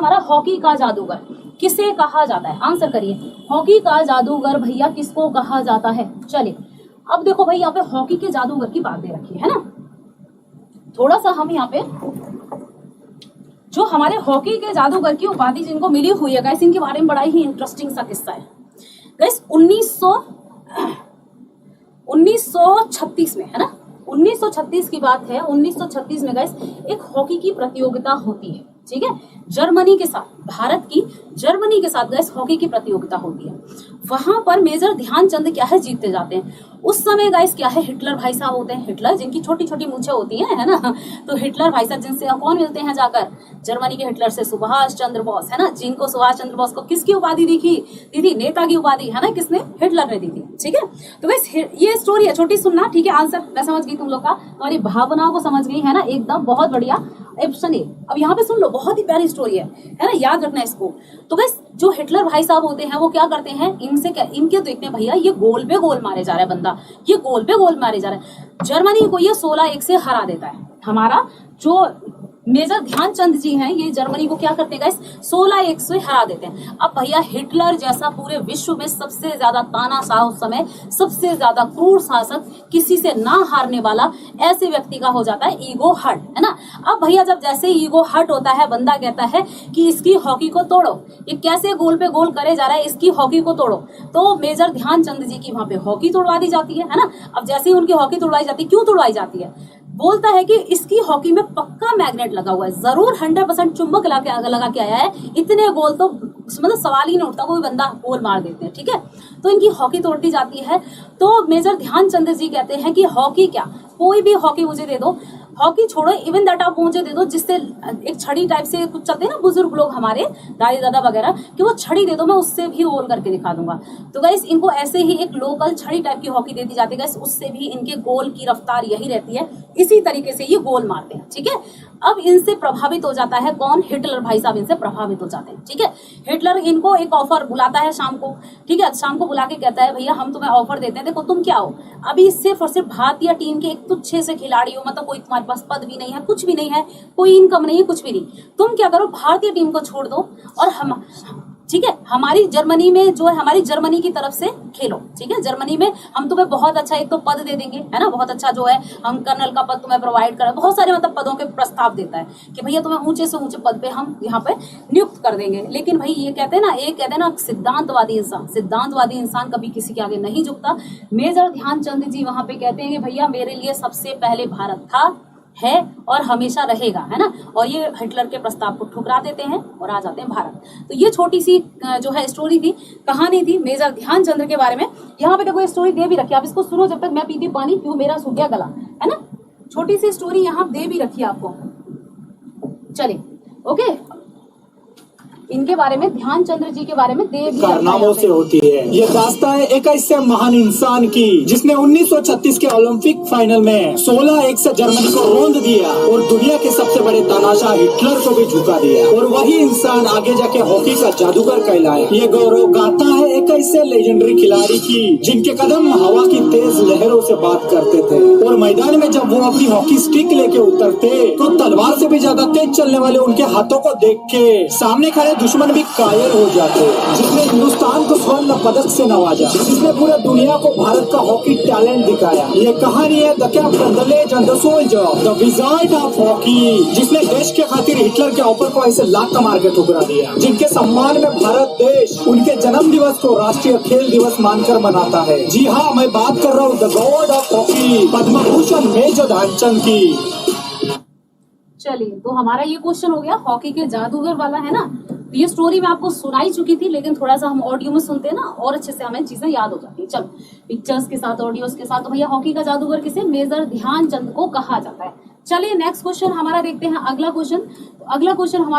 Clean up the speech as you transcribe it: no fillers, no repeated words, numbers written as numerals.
हमारा हॉकी का जादूगर किसे कहा जाता है? आंसर करिए। हॉकी का जादूगर भैया किसको कहा जाता है? चलिए अब देखो भाई यहाँ पे हॉकी के जादूगर की बात दे रखी है ना, थोड़ा सा हम यहाँ पे जो हमारे हॉकी के जादूगर की उपाधि जिनको मिली हुई है गाइस, इनके बारे में बड़ा ही इंटरेस्टिंग सा किस्सा है गाइस। 1936 में, है ना, 1936 की बात है। 1936 में गाइस एक हॉकी की प्रतियोगिता होती है, ठीक है, जर्मनी के साथ, भारत की जर्मनी के साथ गाइस हॉकी की प्रतियोगिता होती है। वहां पर मेजर ध्यानचंद क्या है, जीतते जाते हैं। उस समय गाइस क्या है, हिटलर भाई साहब होते हैं, हिटलर जिनकी छोटी छोटी मूछें होती हैं, है ना, तो हिटलर भाई साहब जिनसे कौन मिलते हैं जाकर, जर्मनी के हिटलर से सुभाष चंद्र बोस, है ना, जिनको सुभाष चंद्र बोस को किसकी उपाधि दी थी, नेता की उपाधि, है ना, किसने, हिटलर ने दी थी, ठीक है। तो गाइस ये स्टोरी है, छोटी सुनना, ठीक है। आंसर मैं समझ गई, तुम लोग का तुम्हारी भावनाओं को समझ गई, है ना, एकदम बहुत बढ़िया। Option A. अब यहाँ पे सुन लो, बहुत ही प्यारी स्टोरी है ना, याद रखना इसको। तो गाइस जो हिटलर भाई साहब होते हैं वो क्या करते हैं, इनके देखते हैं भैया ये गोल पे गोल मारे जा रहा है बंदा, ये गोल पे गोल मारे जा रहा है। जर्मनी को ये 16-1 से हरा देता है। हमारा जो मेजर ध्यानचंद जी हैं ये जर्मनी को क्या करते हैं गाइस, 16-1 से हरा देते हैं। अब भैया हिटलर जैसा पूरे विश्व में सबसे ज्यादा तानाशाह उस समय, सबसे ज्यादा क्रूर शासक, किसी से ना हारने वाला ऐसे व्यक्ति का हो जाता है ईगो हर्ट, है ना। अब भैया जब जैसे ईगो हर्ट होता है, बंदा कहता है कि इसकी हॉकी को तोड़ो, ये कैसे गोल पे गोल करे जा रहा है, इसकी हॉकी को तोड़ो। तो मेजर ध्यानचंद जी की वहां पे हॉकी तोड़वा दी जाती है ना। अब जैसे ही उनकी हॉकी तोड़वाई जाती है, क्यों तोड़वाई जाती है, बोलता है कि इसकी हॉकी में पक्का मैग्नेट लगा हुआ है, जरूर 100% चुंबक लगा के आया है, इतने गोल तो मतलब सवाल ही नहीं उठता, कोई बंदा गोल मार देते हैं, ठीक है। तो इनकी हॉकी तोड़ दी जाती है। तो मेजर ध्यानचंद जी कहते हैं कि हॉकी क्या, कोई भी हॉकी मुझे दे दो, हॉकी छोड़ो, इवन दैट आप मुझे दे दो जिससे एक छड़ी टाइप से कुछ चलते हैं ना बुजुर्ग लोग हमारे दादी दादा वगैरह, कि वो छड़ी दे दो, मैं उससे भी गोल करके दिखा दूंगा। तो गाइस इनको ऐसे ही एक लोकल छड़ी टाइप की हॉकी दे दी जाती है गाइस, उससे भी इनके गोल की रफ्तार यही रहती है, इसी तरीके से ये गोल मारते हैं, ठीक है। अब इनसे प्रभावित हो जाता है कौन, हिटलर भाई साहब इनसे प्रभावित हो जाते हैं, ठीक है। हिटलर इनको एक ऑफर बुलाता है शाम को, ठीक है, शाम को बुला के कहता है भैया हम तुम्हें ऑफर देते हैं, देखो तुम क्या हो, अभी सिर्फ और सिर्फ भारतीय टीम के एक तुच्छे से खिलाड़ी हो, मतलब कोई तुम्हारे पास पद भी नहीं है, कुछ भी नहीं है, कोई इनकम नहीं है, कुछ भी नहीं, तुम क्या करो भारतीय टीम को छोड़ दो और हम, ठीक है, हमारी जर्मनी में जो है, हमारी जर्मनी की तरफ से खेलो, ठीक है। जर्मनी में हम तुम्हें बहुत अच्छा एक तो पद दे देंगे, है ना, बहुत अच्छा जो है हम कर्नल का पद तुम्हें प्रोवाइड करें, बहुत सारे मतलब पदों के प्रस्ताव देता है कि भैया तुम्हें ऊंचे से ऊंचे पद पे हम यहाँ पे नियुक्त कर देंगे। लेकिन भाई ये कहते हैं ना सिद्धांतवादी इंसान कभी किसी के आगे नहीं झुकता। मेजर ध्यानचंद जी वहां पे कहते हैं कि भैया मेरे लिए सबसे पहले भारत था, है और हमेशा रहेगा, है ना, और ये हिटलर के प्रस्ताव को ठुकरा देते हैं और आ जाते हैं भारत। तो ये छोटी सी जो है स्टोरी थी, कहानी थी मेजर ध्यानचंद के बारे में। यहाँ पे देखो स्टोरी दे भी रखी है, आप इसको सुनो जब तक मैं पीती पानी, क्यों मेरा सूख गया गला, है ना। छोटी सी स्टोरी यहाँ दे भी रखी है आपको, चलिए ओके। इनके बारे में, ध्यानचंद्र जी के बारे में दे भी कारनामों से होती है। ये दास्तां है एक ऐसे महान इंसान की जिसने 1936 के ओलंपिक फाइनल में 16-1 से जर्मनी को रौंद दिया और दुनिया के सबसे बड़े तानाशाह हिटलर को भी झुका दिया, और वही इंसान आगे जाके हॉकी का जादूगर कहलाया। ये गौरव गाथा है एक ऐसे लेजेंडरी खिलाड़ी की जिनके कदम हवा की तेज लहरों से बात करते थे, और मैदान में जब वो अपनी हॉकी स्टिक लेके उतरते तो तलवार से भी ज्यादा तेज चलने वाले उनके हाथों को देख के सामने खड़े दुश्मन भी कायल हो जाते। जिसने हिंदुस्तान को स्वर्ण पदक से नवाजा, जिसने पूरे दुनिया को भारत का हॉकी टैलेंट दिखाया। ये कहानी है the captain, the legend, the soldier, the wizard of hockey, जिसने देश के खातिर हिटलर के ऑफर को ऐसे लात मार के ठुकरा दिया, जिनके सम्मान में भारत देश उनके जन्म दिवस को राष्ट्रीय खेल दिवस मानकर मनाता है। जी हाँ, मैं बात कर रहा हूँ the god of hockey, Padma Bhushan major Dhyan Chand की। चलिए, तो हमारा ये क्वेश्चन हो गया हॉकी के जादूगर वाला, है ना। तो ये स्टोरी मैं आपको सुनाई चुकी थी, लेकिन थोड़ा सा हम ऑडियो में सुनते हैं ना, और अच्छे से हमें चीजें याद हो जाती है। चलो पिक्चर्स के साथ, ऑडियोस के साथ। तो भैया हॉकी का जादूगर किसे, मेजर ध्यानचंद को कहा जाता है। चलिए नेक्स्ट क्वेश्चन हमारा देखते हैं, अगला क्वेश्चन हमारा